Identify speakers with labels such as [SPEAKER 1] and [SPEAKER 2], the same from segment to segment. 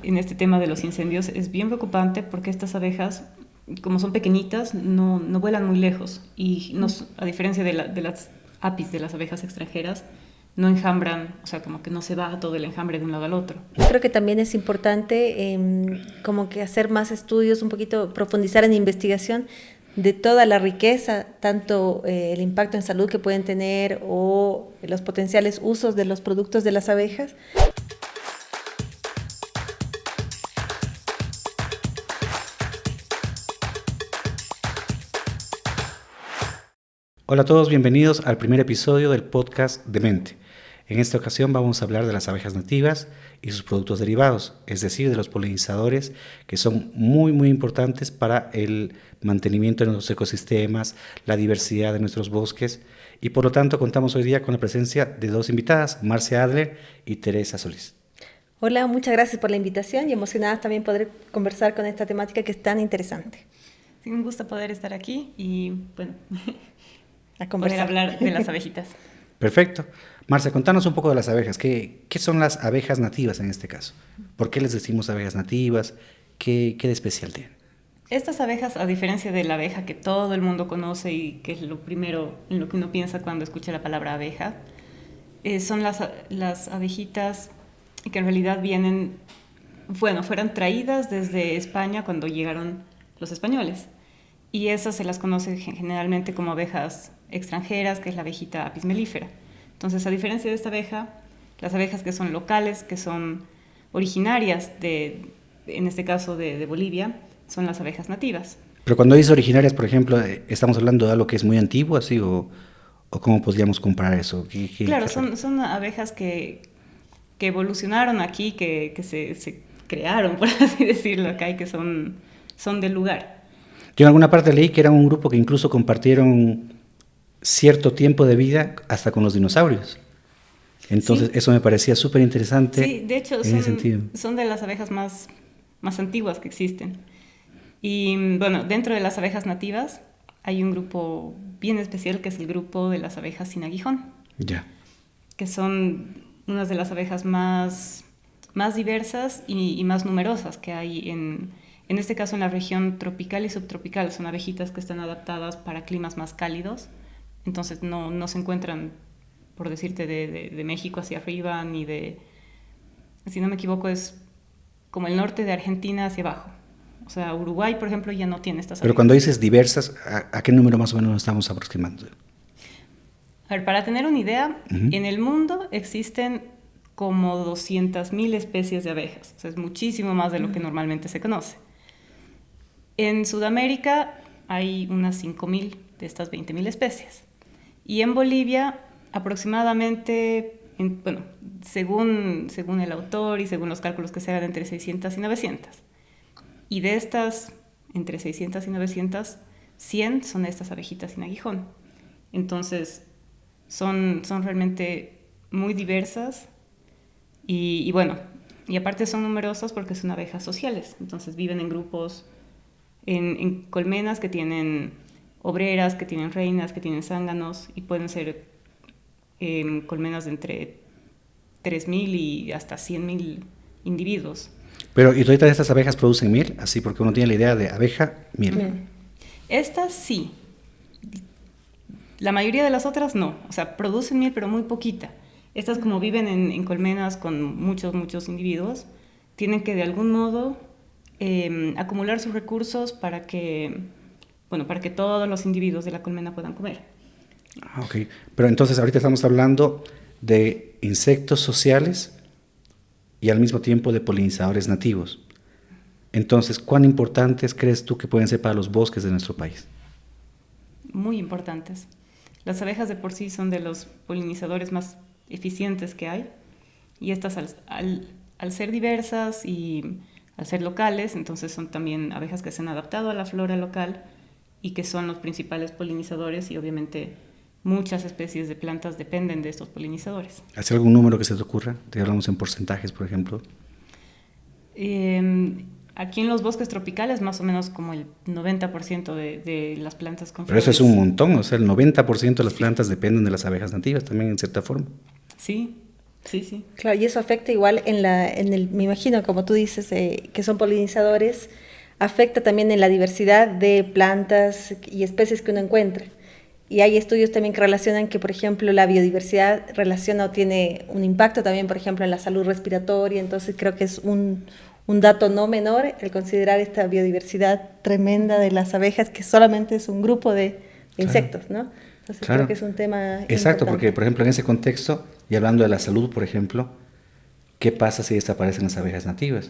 [SPEAKER 1] En este tema de los incendios es bien preocupante porque estas abejas, como son pequeñitas, no vuelan muy lejos y a diferencia de las apis, de las abejas extranjeras, no enjambran, o sea, como que no se va todo el enjambre de un lado al otro.
[SPEAKER 2] Creo que también es importante como que hacer más estudios, un poquito profundizar en investigación de toda la riqueza, tanto el impacto en salud que pueden tener o los potenciales usos de los productos de las abejas.
[SPEAKER 3] Hola a todos, bienvenidos al primer episodio del podcast Demente. En esta ocasión vamos a hablar de las abejas nativas y sus productos derivados, es decir, de los polinizadores que son muy importantes para el mantenimiento de nuestros ecosistemas, la diversidad de nuestros bosques y por lo tanto contamos hoy día con la presencia de dos invitadas, Marcia Adler y Teresa Solís.
[SPEAKER 2] Hola, muchas gracias por la invitación y emocionadas también poder conversar con esta temática que es tan interesante.
[SPEAKER 1] Sí, un gusto poder estar aquí y, bueno,
[SPEAKER 2] A
[SPEAKER 1] poder
[SPEAKER 2] conversar.
[SPEAKER 1] hablar de las abejitas.
[SPEAKER 3] Perfecto. Marcia, contanos un poco de las abejas. ¿Qué son las abejas nativas en este caso? ¿Por qué les decimos abejas nativas? ¿Qué de especial tienen?
[SPEAKER 1] Estas abejas, a diferencia de la abeja que todo el mundo conoce y que es lo primero en lo que uno piensa cuando escucha la palabra abeja, son las abejitas que en realidad fueron traídas desde España cuando llegaron los españoles. Y esas se las conoce generalmente como abejas extranjeras, que es la abejita Apis mellifera. Entonces, a diferencia de esta abeja, las abejas que son locales, que son originarias en este caso de Bolivia, son las abejas nativas.
[SPEAKER 3] Pero cuando dices originarias, por ejemplo, ¿estamos hablando de algo que es muy antiguo, así, o cómo podríamos comparar eso?
[SPEAKER 1] Claro, son abejas que evolucionaron aquí, que se crearon, por así decirlo, acá y que son del lugar.
[SPEAKER 3] Yo en alguna parte leí que era un grupo que incluso compartieron cierto tiempo de vida hasta con los dinosaurios. Entonces,
[SPEAKER 1] Sí,
[SPEAKER 3] eso me parecía súper interesante
[SPEAKER 1] sí, de hecho
[SPEAKER 3] en ese sentido.
[SPEAKER 1] son de las abejas más antiguas que existen. Y bueno, dentro de las abejas nativas hay un grupo bien especial que es el grupo de las abejas sin aguijón,
[SPEAKER 3] Ya.
[SPEAKER 1] que son unas de las abejas más diversas y más numerosas que hay en este caso en la región tropical y subtropical. Son abejitas que están adaptadas para climas más cálidos, entonces no se encuentran, por decirte, de México hacia arriba, ni si no me equivoco, es como el norte de Argentina hacia abajo. O sea, Uruguay, por ejemplo, ya no tiene estas
[SPEAKER 3] Pero
[SPEAKER 1] abejas.
[SPEAKER 3] cuando dices diversas, ¿a qué número más o menos nos estamos aproximando?
[SPEAKER 1] A ver, para tener una idea,
[SPEAKER 3] Ujú.
[SPEAKER 1] en el mundo existen como 200.000 especies de abejas. O sea, es muchísimo más de lo que normalmente se conoce. En Sudamérica hay unas 5.000 de estas 20.000 especies. Y en Bolivia, aproximadamente, bueno, según el autor y según los cálculos que se hagan, entre 600 y 900. Y de estas, entre 600 y 900, 100 son estas abejitas sin aguijón. Entonces, son realmente muy diversas y bueno, y aparte son numerosas porque son abejas sociales. Entonces viven en grupos, en colmenas que tienen obreras, que tienen reinas, que tienen zánganos y pueden ser colmenas de entre 3.000 y hasta 100.000 individuos.
[SPEAKER 3] Pero, ¿y todas estas abejas producen miel? Así, porque uno tiene la idea de abeja, miel.
[SPEAKER 2] Bien.
[SPEAKER 1] Estas sí, la mayoría de las otras no, o sea, producen miel pero muy poquita. Estas como viven en colmenas con muchos individuos, tienen que de algún modo acumular sus recursos para que todos los individuos de la colmena puedan comer.
[SPEAKER 3] Ah, ok. Pero entonces ahorita estamos hablando de insectos sociales y al mismo tiempo de polinizadores nativos. Entonces, ¿cuán importantes crees tú que pueden ser para los bosques de nuestro país?
[SPEAKER 1] Muy importantes. Las abejas de por sí son de los polinizadores más eficientes que hay y estas al ser diversas y al ser locales, entonces son también abejas que se han adaptado a la flora local y que son los principales polinizadores y obviamente muchas especies de plantas dependen de estos polinizadores.
[SPEAKER 3] ¿Hace algún número que se te ocurra? Te hablamos en porcentajes, por ejemplo.
[SPEAKER 1] Aquí en los bosques tropicales más o menos como el 90% de las plantas con
[SPEAKER 3] Pero eso es
[SPEAKER 1] flores.
[SPEAKER 3] un montón, o sea, el 90% de las plantas dependen de las abejas nativas también en cierta forma.
[SPEAKER 1] Sí, Sí, sí.
[SPEAKER 2] Claro, y eso afecta igual me imagino, como tú dices, que son polinizadores, afecta también en la diversidad de plantas y especies que uno encuentra. Y hay estudios también que relacionan que, por ejemplo, la biodiversidad relaciona o tiene un impacto también, por ejemplo, en la salud respiratoria. Entonces creo que es un dato no menor el considerar esta biodiversidad tremenda de las abejas, que solamente es un grupo de insectos, ¿no? Entonces creo que es un tema
[SPEAKER 3] Exacto,
[SPEAKER 2] importante.
[SPEAKER 3] porque por ejemplo en ese contexto, y hablando de la salud, por ejemplo, ¿qué pasa si desaparecen las abejas nativas?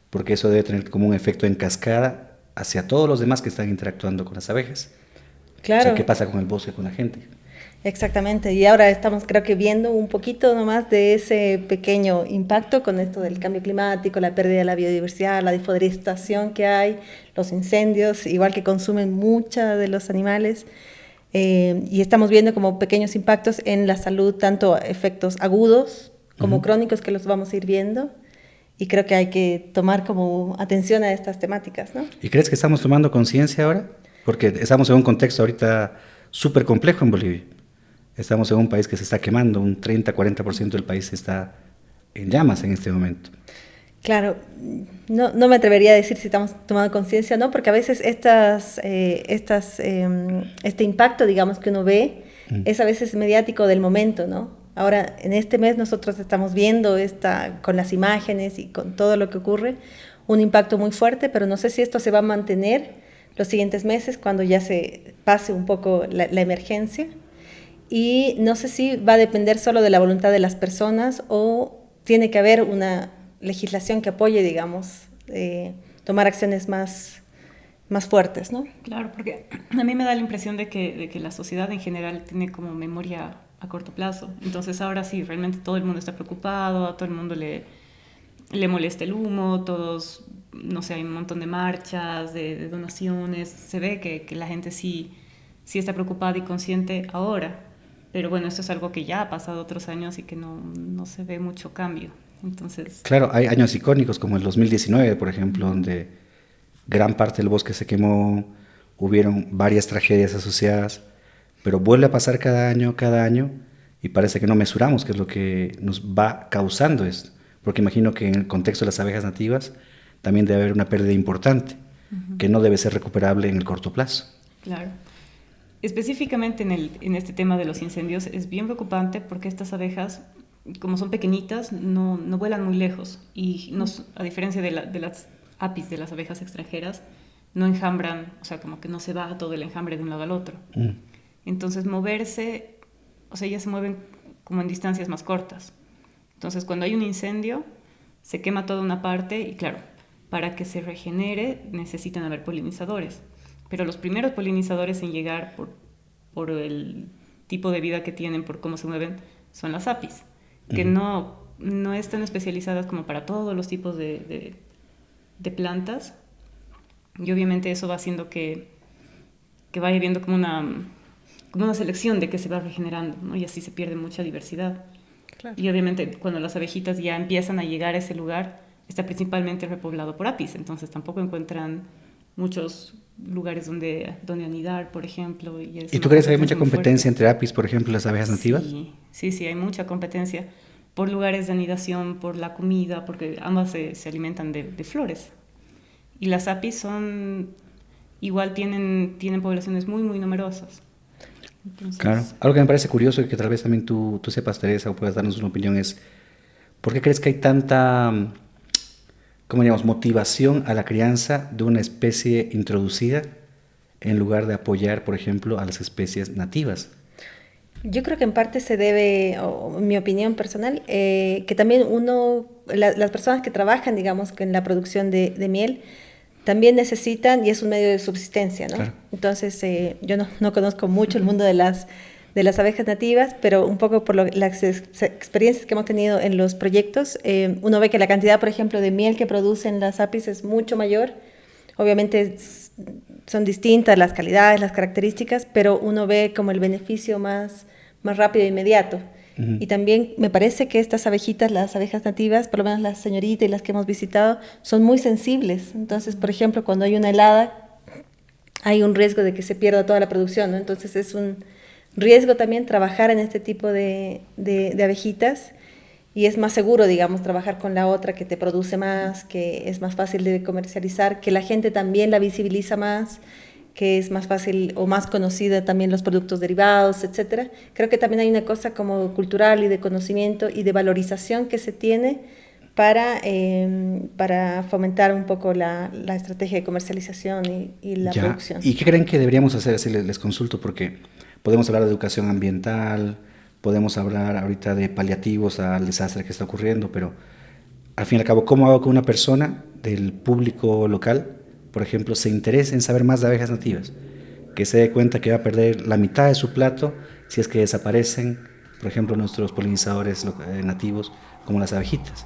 [SPEAKER 3] Porque eso debe tener como un efecto en cascada hacia todos los demás que están interactuando con las abejas.
[SPEAKER 2] Claro.
[SPEAKER 3] O sea, ¿qué pasa con el bosque, con la gente?
[SPEAKER 2] Exactamente, y ahora estamos creo que viendo un poquito nomás de ese pequeño impacto con esto del cambio climático, la pérdida de la biodiversidad, la deforestación que hay, los incendios, igual que consumen mucha de los animales, y estamos viendo como pequeños impactos en la salud, tanto efectos agudos como crónicos que los vamos a ir viendo, y creo que hay que tomar como atención a estas temáticas, ¿no?
[SPEAKER 3] ¿Y crees que estamos tomando conciencia ahora? Porque estamos en un contexto ahorita súper complejo en Bolivia. Estamos en un país que se está quemando, un 30-40% del país está en llamas en este momento.
[SPEAKER 2] Claro, no me atrevería a decir si estamos tomando conciencia o no, porque a veces este impacto, digamos, que uno ve, es a veces mediático del momento, ¿no? Ahora, en este mes nosotros estamos viendo con las imágenes y con todo lo que ocurre, un impacto muy fuerte, pero no sé si esto se va a mantener los siguientes meses cuando ya se pase un poco la emergencia. Y no sé si va a depender solo de la voluntad de las personas o tiene que haber una legislación que apoye, digamos, tomar acciones más fuertes, ¿no?
[SPEAKER 1] Claro, porque a mí me da la impresión de que la sociedad en general tiene como memoria a corto plazo. Entonces ahora sí, realmente todo el mundo está preocupado, a todo el mundo le molesta el humo, todos, no sé, hay un montón de marchas, de donaciones, se ve que la gente sí está preocupada y consciente ahora. Pero bueno, esto es algo que ya ha pasado otros años y que no se ve mucho cambio. Entonces...
[SPEAKER 3] Claro, hay años icónicos como el 2019, por ejemplo, donde gran parte del bosque se quemó, hubieron varias tragedias asociadas, pero vuelve a pasar cada año, y parece que no mesuramos qué es lo que nos va causando esto. Porque imagino que en el contexto de las abejas nativas también debe haber una pérdida importante, que no debe ser recuperable en el corto plazo.
[SPEAKER 1] Claro. Específicamente en este tema de los incendios es bien preocupante porque estas abejas, como son pequeñitas, no vuelan muy lejos y a diferencia de las apis, de las abejas extranjeras, no enjambran, o sea, como que no se va todo el enjambre de un lado al otro. Entonces moverse, o sea, ellas se mueven como en distancias más cortas. Entonces cuando hay un incendio, se quema toda una parte y claro, para que se regenere necesitan haber polinizadores. Pero los primeros polinizadores en llegar por el tipo de vida que tienen, por cómo se mueven, son las apis, que no están especializadas como para todos los tipos de plantas. Y obviamente eso va haciendo que vaya habiendo como una selección de que se va regenerando, ¿no? Y así se pierde mucha diversidad. Claro. Y obviamente cuando las abejitas ya empiezan a llegar a ese lugar, está principalmente repoblado por apis, entonces tampoco encuentran muchos lugares donde anidar, por ejemplo.
[SPEAKER 3] ¿Y tú crees que hay mucha competencia entre apis, por ejemplo, y las abejas nativas?
[SPEAKER 1] Sí, hay mucha competencia por lugares de anidación, por la comida, porque ambas se alimentan de flores. Y las apis igual tienen poblaciones muy, muy numerosas. Entonces,
[SPEAKER 3] claro. Algo que me parece curioso y que tal vez también tú sepas, Teresa, o puedas darnos una opinión es, ¿por qué crees que hay tanta, como digamos, motivación a la crianza de una especie introducida en lugar de apoyar, por ejemplo, a las especies nativas?
[SPEAKER 2] Yo creo que en parte se debe, o mi opinión personal, que también las personas que trabajan, digamos, en la producción de miel, también necesitan, y es un medio de subsistencia, ¿no? Claro. Entonces, yo no conozco mucho el mundo de las abejas nativas, pero un poco por las experiencias que hemos tenido en los proyectos, uno ve que la cantidad, por ejemplo, de miel que producen las apis es mucho mayor. Obviamente son distintas las calidades, las características, pero uno ve como el beneficio más rápido e inmediato. Y también me parece que estas abejitas, las abejas nativas, por lo menos las señoritas y las que hemos visitado, son muy sensibles. Entonces, por ejemplo, cuando hay una helada, hay un riesgo de que se pierda toda la producción, ¿no? Entonces es un riesgo también trabajar en este tipo de abejitas. y es más seguro, digamos, trabajar con la otra que te produce más, que es más fácil de comercializar, que la gente también la visibiliza más, que es más fácil o más conocida también los productos derivados, etcétera. Creo que también hay una cosa como cultural y de conocimiento y de valorización que se tiene para fomentar un poco la estrategia de comercialización y la producción.
[SPEAKER 3] ¿Y qué creen que deberíamos hacer? Así les consulto, porque podemos hablar de educación ambiental, podemos hablar ahorita de paliativos al desastre que está ocurriendo, pero al fin y al cabo, ¿cómo hago que una persona del público local, por ejemplo, se interese en saber más de abejas nativas? Que se dé cuenta que va a perder la mitad de su plato si es que desaparecen, por ejemplo, nuestros polinizadores nativos, como las abejitas.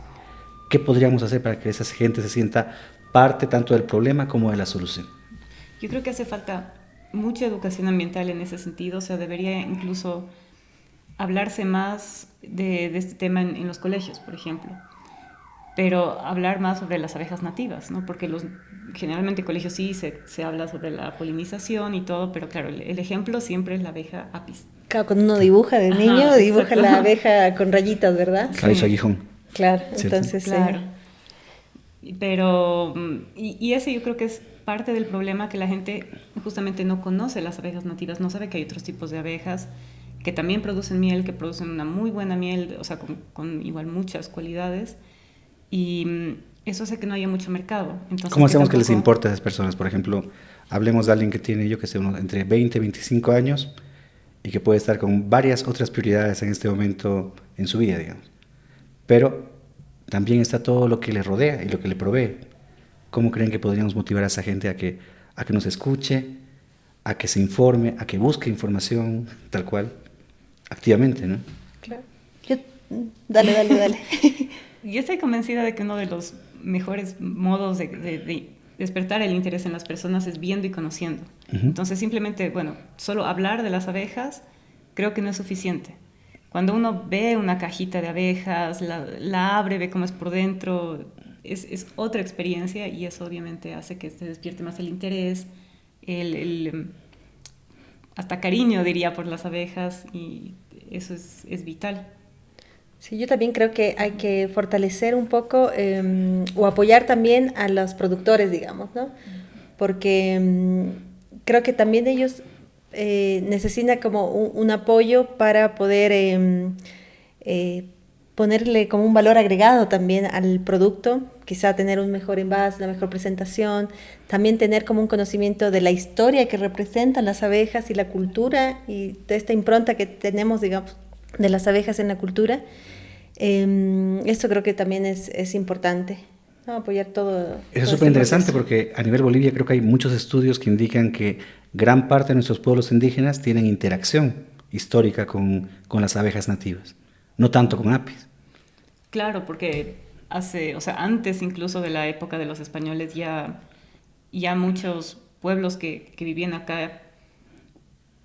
[SPEAKER 3] ¿Qué podríamos hacer para que esa gente se sienta parte tanto del problema como de la solución?
[SPEAKER 1] Yo creo que hace falta mucha educación ambiental en ese sentido, o sea, debería incluso hablarse más de este tema en los colegios, por ejemplo, pero hablar más sobre las abejas nativas, ¿no? Porque generalmente en colegios sí se habla sobre la polinización y todo, pero claro, el ejemplo siempre es la abeja apis.
[SPEAKER 2] Claro, cuando uno dibuja de niño, dibuja exacto. La abeja con rayitas, ¿verdad?
[SPEAKER 3] Claro, sí. Aguijón.
[SPEAKER 2] Claro,
[SPEAKER 3] ¿cierto?
[SPEAKER 2] Entonces...
[SPEAKER 1] Claro. Pero, y ese yo creo que es parte del problema, que la gente justamente no conoce las abejas nativas, no sabe que hay otros tipos de abejas que también producen miel, que producen una muy buena miel, o sea, con igual muchas cualidades, y eso hace que no haya mucho mercado. Entonces,
[SPEAKER 3] ¿cómo hacemos que les importe a esas personas? Por ejemplo, hablemos de alguien que tiene, yo que sé, entre 20 y 25 años y que puede estar con varias otras prioridades en este momento en su vida, digamos. Pero también está todo lo que le rodea y lo que le provee. ¿Cómo creen que podríamos motivar a esa gente a que nos escuche, a que se informe, a que busque información tal cual, activamente, ¿no?
[SPEAKER 2] Claro. Dale.
[SPEAKER 1] Yo estoy convencida de que uno de los mejores modos de despertar el interés en las personas es viendo y conociendo. Entonces simplemente, solo hablar de las abejas creo que no es suficiente. Cuando uno ve una cajita de abejas, la abre, ve cómo es por dentro, es otra experiencia, y eso obviamente hace que se despierte más el interés, hasta cariño, diría, por las abejas, y eso es vital.
[SPEAKER 2] Sí, yo también creo que hay que fortalecer un poco o apoyar también a los productores, digamos, ¿no? Porque creo que también ellos necesitan como un apoyo para poder ponerle como un valor agregado también al producto, quizá tener un mejor envase, una mejor presentación, también tener como un conocimiento de la historia que representan las abejas y la cultura y de esta impronta que tenemos, digamos, de las abejas en la cultura. Esto creo que también es importante, ¿no? Apoyar todo.
[SPEAKER 3] Eso es súper interesante porque a nivel Bolivia creo que hay muchos estudios que indican que gran parte de nuestros pueblos indígenas tienen interacción histórica con las abejas nativas, no tanto con apis.
[SPEAKER 1] Claro, porque antes incluso de la época de los españoles ya muchos pueblos que vivían acá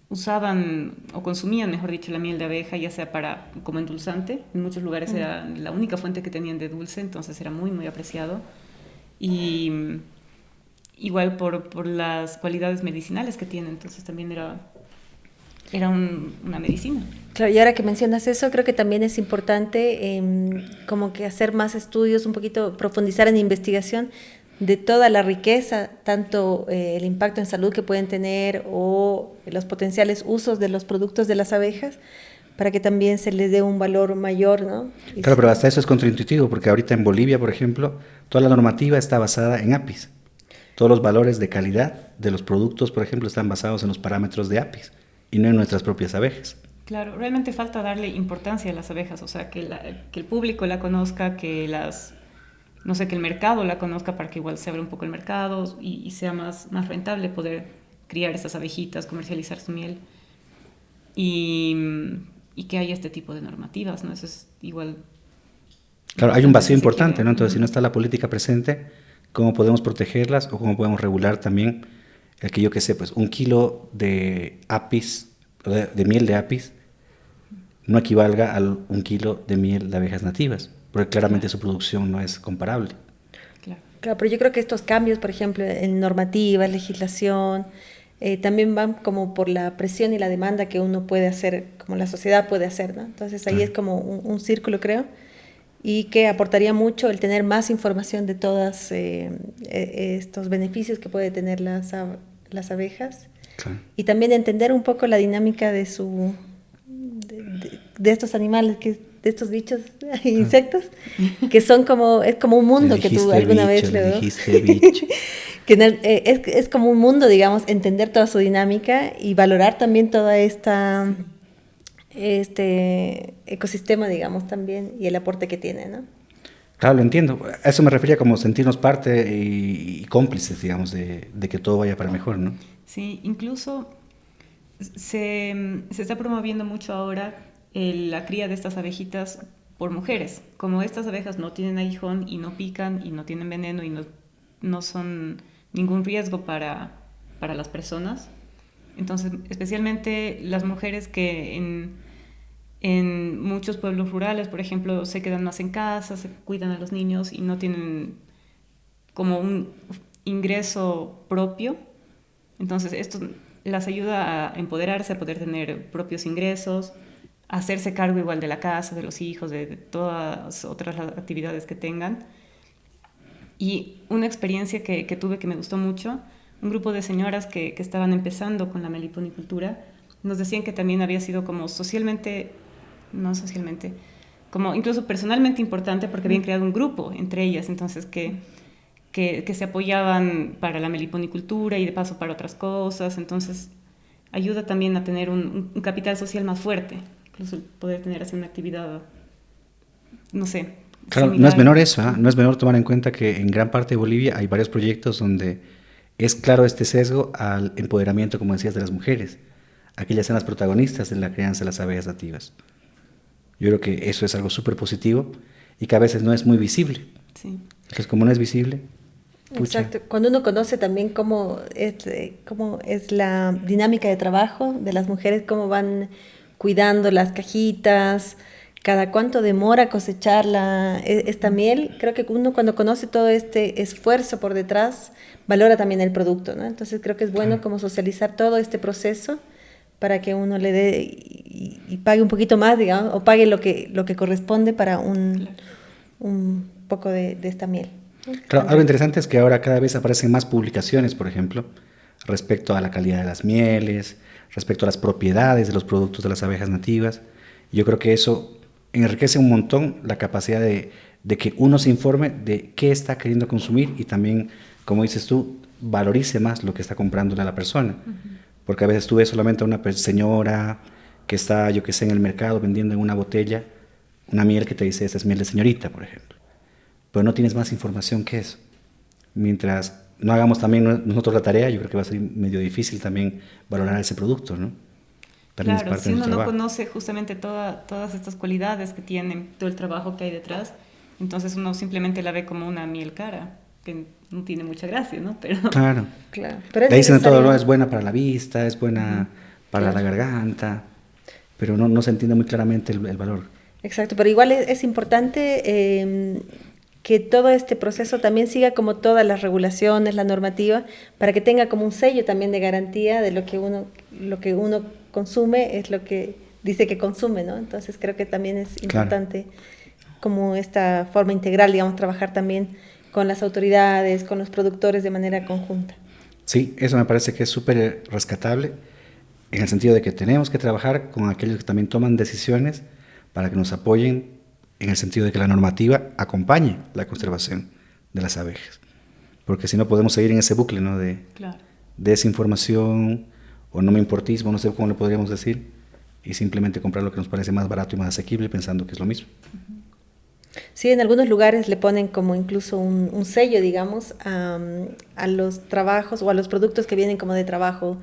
[SPEAKER 1] usaban o consumían, mejor dicho, la miel de abeja, ya sea como endulzante. En muchos lugares era la única fuente que tenían de dulce, entonces era muy, muy apreciado. Y igual por las cualidades medicinales que tiene, entonces también era una medicina.
[SPEAKER 2] Claro, y ahora que mencionas eso, creo que también es importante como que hacer más estudios, un poquito profundizar en investigación de toda la riqueza, tanto el impacto en salud que pueden tener o los potenciales usos de los productos de las abejas, para que también se les dé un valor mayor, ¿no?
[SPEAKER 3] Claro, pero hasta eso es contraintuitivo, porque ahorita en Bolivia, por ejemplo, toda la normativa está basada en apis. Todos los valores de calidad de los productos, por ejemplo, están basados en los parámetros de apis y no en nuestras propias abejas.
[SPEAKER 1] Claro, realmente falta darle importancia a las abejas, o sea, que el público la conozca, que el mercado la conozca, para que igual se abra un poco el mercado y sea más rentable poder criar esas abejitas, comercializar su miel, y que haya este tipo de normativas, ¿no? Eso es igual.
[SPEAKER 3] Claro, hay un vacío importante, ¿no? Entonces, si no está la política presente, ¿cómo podemos protegerlas o cómo podemos regular también el que, yo qué sé, pues 1 kilo de apis, de miel de apis, no equivalga a 1 kilo de miel de abejas nativas? Porque claramente su producción no es comparable.
[SPEAKER 2] Claro, pero yo creo que estos cambios, por ejemplo, en normativa, legislación, también van como por la presión y la demanda que uno puede hacer, como la sociedad puede hacer, ¿no? Entonces ahí es como un círculo, creo, y que aportaría mucho el tener más información de todos estos beneficios que puede tener las abejas.
[SPEAKER 3] Claro.
[SPEAKER 2] Y también entender un poco la dinámica de estos animales, de estos bichos, insectos, que son es como un mundo que tú alguna vez
[SPEAKER 3] le dijiste bicho.
[SPEAKER 2] que es como un mundo, digamos, entender toda su dinámica y valorar también toda este ecosistema, digamos, también, y el aporte que tiene, ¿no?
[SPEAKER 3] Claro, lo entiendo. A eso me refería como sentirnos parte y cómplices, digamos, de que todo vaya para mejor, ¿no?
[SPEAKER 1] Sí, incluso se está promoviendo mucho ahora la cría de estas abejitas por mujeres. Como estas abejas no tienen aguijón y no pican y no tienen veneno y no son ningún riesgo para las personas. Entonces, especialmente las mujeres que en muchos pueblos rurales, por ejemplo, se quedan más en casa, se cuidan a los niños y no tienen como un ingreso propio. Entonces, esto las ayuda a empoderarse, a poder tener propios ingresos, a hacerse cargo igual de la casa, de los hijos, de todas otras actividades que tengan. Y una experiencia que tuve que me gustó mucho, un grupo de señoras que estaban empezando con la meliponicultura, nos decían que también había sido como no socialmente, como incluso personalmente importante porque habían creado un grupo entre ellas, entonces que se apoyaban para la meliponicultura y de paso para otras cosas, entonces ayuda también a tener un capital social más fuerte, incluso poder tener así una actividad, no sé.
[SPEAKER 3] Claro,
[SPEAKER 1] similar.
[SPEAKER 3] no es menor eso, ¿eh? No es menor tomar en cuenta que en gran parte de Bolivia hay varios proyectos donde es claro este sesgo al empoderamiento, como decías, de las mujeres, a que ellas sean las protagonistas de la crianza de las abejas nativas. Yo creo que eso es algo súper positivo y que a veces no es muy visible.
[SPEAKER 1] Sí.
[SPEAKER 3] Entonces, como no es visible, pucha.
[SPEAKER 2] Exacto. Cuando uno conoce también cómo es la dinámica de trabajo de las mujeres, cómo van cuidando las cajitas, cada cuánto demora cosechar esta miel, creo que uno cuando conoce todo este esfuerzo por detrás, valora también el producto, ¿no? Entonces creo que es bueno como socializar todo este proceso para que uno le dé y pague un poquito más, digamos, o pague lo que corresponde para un poco de esta miel.
[SPEAKER 3] Claro, algo interesante es que ahora cada vez aparecen más publicaciones, por ejemplo, respecto a la calidad de las mieles, respecto a las propiedades de los productos de las abejas nativas. Yo creo que eso enriquece un montón la capacidad de que uno se informe de qué está queriendo consumir y también, como dices tú, valorice más lo que está comprándole a la persona. Porque a veces tú ves solamente a una señora que está, yo que sé, en el mercado vendiendo en una botella una miel que te dice, esta es miel de señorita, por ejemplo. Pero no tienes más información que eso. Mientras no hagamos también nosotros la tarea, yo creo que va a ser medio difícil también valorar ese producto, ¿no? También
[SPEAKER 1] Claro, si uno no conoce justamente todas estas cualidades que tienen, todo el trabajo que hay detrás, entonces uno simplemente la ve como una miel cara, que no tiene mucha gracia, ¿no? Pero
[SPEAKER 3] claro.
[SPEAKER 2] Pero
[SPEAKER 3] le dicen todo, ¿no? Es buena para la vista, es buena para la garganta, pero no se entiende muy claramente el valor.
[SPEAKER 2] Exacto, pero igual es importante que todo este proceso también siga como todas las regulaciones, la normativa, para que tenga como un sello también de garantía de lo que uno consume es lo que dice que consume, ¿no? Entonces creo que también es importante como esta forma integral, digamos, trabajar también con las autoridades, con los productores de manera conjunta.
[SPEAKER 3] Sí, eso me parece que es súper rescatable, en el sentido de que tenemos que trabajar con aquellos que también toman decisiones para que nos apoyen en el sentido de que la normativa acompañe la conservación de las abejas. Porque si no podemos seguir en ese bucle, ¿no? de desinformación o no me importismo, no sé cómo le podríamos decir, y simplemente comprar lo que nos parece más barato y más asequible pensando que es lo mismo.
[SPEAKER 2] Sí, en algunos lugares le ponen como incluso un sello, digamos, a los trabajos o a los productos que vienen como de trabajo,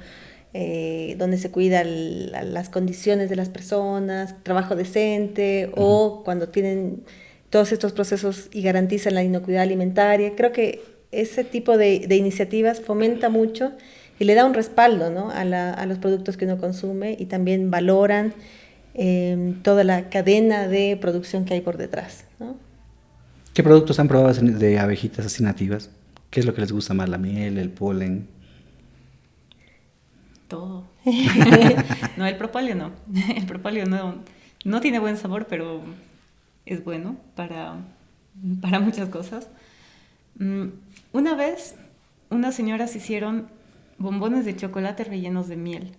[SPEAKER 2] donde se cuida las condiciones de las personas, trabajo decente, o cuando tienen todos estos procesos y garantizan la inocuidad alimentaria. Creo que ese tipo de iniciativas fomenta mucho y le da un respaldo, ¿no? a los productos que uno consume y también valoran toda la cadena de producción que hay por detrás, ¿no?
[SPEAKER 3] ¿Qué productos han probado de abejitas así nativas? ¿Qué es lo que les gusta más? ¿La miel, el polen?
[SPEAKER 1] Todo. No, el propóleo no. El propóleo no tiene buen sabor, pero es bueno para muchas cosas. Una vez, unas señoras hicieron bombones de chocolate rellenos de miel.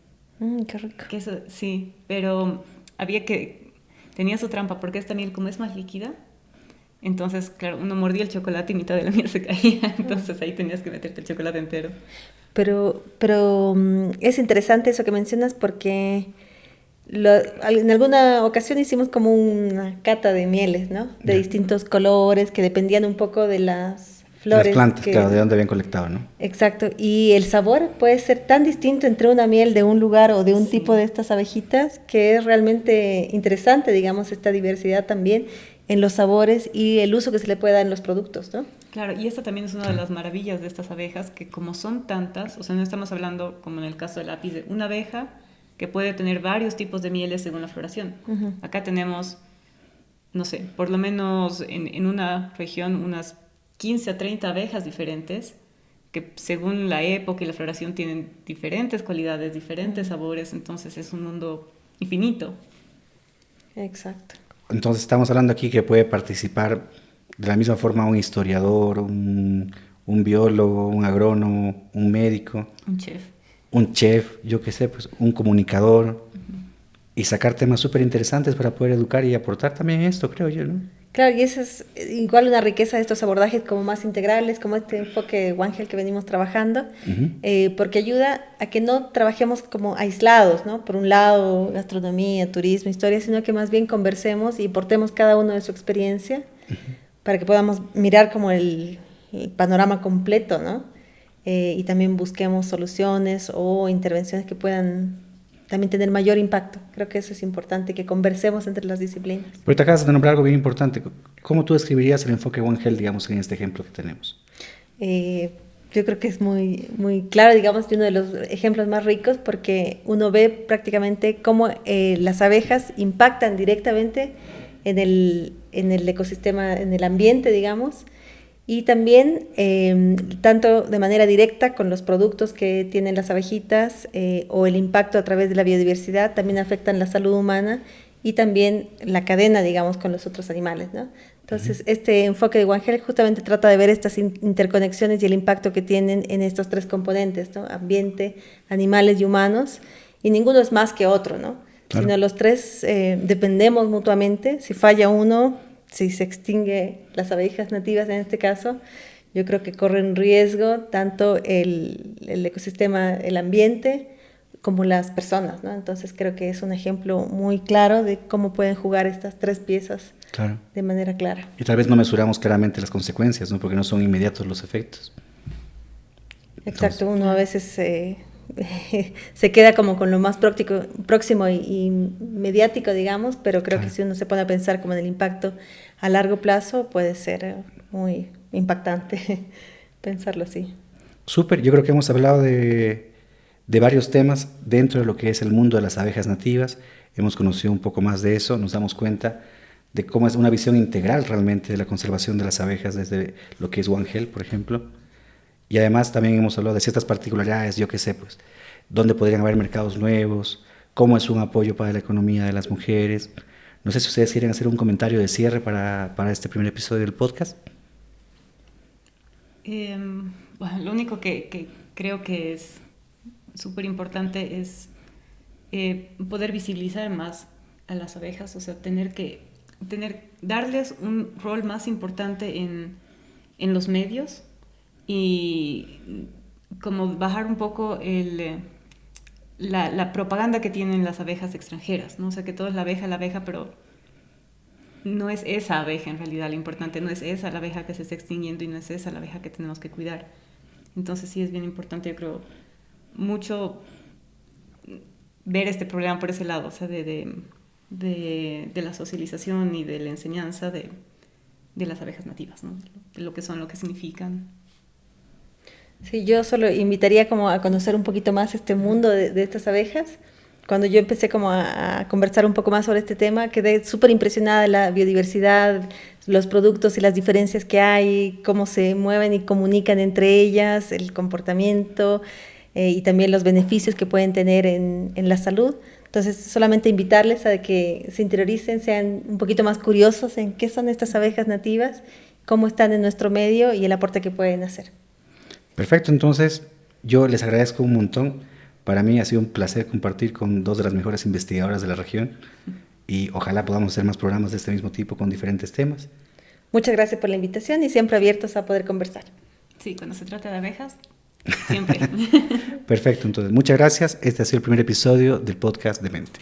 [SPEAKER 2] Qué rico.
[SPEAKER 1] Que eso, sí, pero tenía su trampa, porque esta miel como es más líquida, entonces, claro, uno mordía el chocolate y mitad de la miel se caía, entonces ahí tenías que meterte el chocolate entero.
[SPEAKER 2] Pero es interesante eso que mencionas porque en alguna ocasión hicimos como una cata de mieles, ¿no? De distintos colores que dependían un poco de las flores.
[SPEAKER 3] Las plantas, claro, de donde habían colectado, ¿no?
[SPEAKER 2] Exacto, y el sabor puede ser tan distinto entre una miel de un lugar o de un tipo de estas abejitas que es realmente interesante, digamos, esta diversidad también en los sabores y el uso que se le puede dar en los productos, ¿no?
[SPEAKER 1] Claro, y esta también es una de las maravillas de estas abejas, que como son tantas, o sea, no estamos hablando, como en el caso del lápiz, de una abeja que puede tener varios tipos de mieles según la floración.
[SPEAKER 2] Uh-huh.
[SPEAKER 1] Acá tenemos, no sé, por lo menos en una región unas 15 a 30 abejas diferentes, que según la época y la floración tienen diferentes cualidades, diferentes sabores, entonces es un mundo infinito.
[SPEAKER 2] Exacto.
[SPEAKER 3] Entonces estamos hablando aquí que puede participar de la misma forma un historiador, un biólogo, un agrónomo, un médico, un chef, yo qué sé, pues un comunicador, y sacar temas súper interesantes para poder educar y aportar también esto, creo yo, ¿no?
[SPEAKER 2] Claro, y esa es igual una riqueza de estos abordajes como más integrales, como este enfoque One Health que venimos trabajando, porque ayuda a que no trabajemos como aislados, ¿no? Por un lado, gastronomía, turismo, historia, sino que más bien conversemos y portemos cada uno de su experiencia para que podamos mirar como el panorama completo, ¿no? Y también busquemos soluciones o intervenciones que puedan también tener mayor impacto. Creo que eso es importante, que conversemos entre las disciplinas.
[SPEAKER 3] Ahorita acabas de nombrar algo bien importante. ¿Cómo tú describirías el enfoque One Health, digamos, en este ejemplo que tenemos?
[SPEAKER 2] Yo creo que es muy, muy claro, digamos, uno de los ejemplos más ricos, porque uno ve prácticamente cómo las abejas impactan directamente en el ecosistema, en el ambiente, digamos, y también tanto de manera directa con los productos que tienen las abejitas o el impacto a través de la biodiversidad, también afectan la salud humana y también la cadena, digamos, con los otros animales, ¿no? Entonces, este enfoque de One Health justamente trata de ver estas interconexiones y el impacto que tienen en estos tres componentes, ¿no? Ambiente, animales y humanos, y ninguno es más que otro, ¿no? Claro. Sino los tres dependemos mutuamente. Si falla uno, si se extingue las abejas nativas en este caso, yo creo que corren riesgo tanto el ecosistema, el ambiente, como las personas, ¿no? Entonces creo que es un ejemplo muy claro de cómo pueden jugar estas tres piezas de manera clara.
[SPEAKER 3] Y tal vez no mesuramos claramente las consecuencias, ¿no? Porque no son inmediatos los efectos.
[SPEAKER 2] Exacto, uno a veces se queda como con lo más próximo y mediático, digamos, pero creo que si uno se pone a pensar como en el impacto a largo plazo, puede ser muy impactante pensarlo así.
[SPEAKER 3] Súper, yo creo que hemos hablado de varios temas dentro de lo que es el mundo de las abejas nativas. Hemos conocido un poco más de eso, nos damos cuenta de cómo es una visión integral realmente de la conservación de las abejas desde lo que es One Health, por ejemplo. Y además también hemos hablado de ciertas particularidades, yo qué sé, pues, dónde podrían haber mercados nuevos, cómo es un apoyo para la economía de las mujeres. No sé si ustedes quieren hacer un comentario de cierre para este primer episodio del podcast.
[SPEAKER 1] Bueno, lo único que creo que es súper importante es poder visibilizar más a las abejas, o sea, darles un rol más importante en los medios y como bajar un poco la propaganda que tienen las abejas extranjeras, ¿no? O sea, que todo es la abeja, pero no es esa abeja en realidad lo importante, no es esa la abeja que se está extinguiendo y no es esa la abeja que tenemos que cuidar. Entonces sí es bien importante, yo creo, mucho ver este problema por ese lado, o sea, de la socialización y de la enseñanza de las abejas nativas, ¿no? De lo que son, lo que significan.
[SPEAKER 2] Sí, yo solo invitaría como a conocer un poquito más este mundo de estas abejas. Cuando yo empecé como a conversar un poco más sobre este tema, quedé súper impresionada de la biodiversidad, los productos y las diferencias que hay, cómo se mueven y comunican entre ellas, el comportamiento y también los beneficios que pueden tener en la salud. Entonces, solamente invitarles a que se interioricen, sean un poquito más curiosos en qué son estas abejas nativas, cómo están en nuestro medio y el aporte que pueden hacer.
[SPEAKER 3] Perfecto, entonces yo les agradezco un montón. Para mí ha sido un placer compartir con dos de las mejores investigadoras de la región y ojalá podamos hacer más programas de este mismo tipo con diferentes temas.
[SPEAKER 2] Muchas gracias por la invitación y siempre abiertos a poder conversar.
[SPEAKER 1] Sí, cuando se trata de abejas, siempre.
[SPEAKER 3] Perfecto, entonces muchas gracias. Este ha sido el primer episodio del podcast de Mente.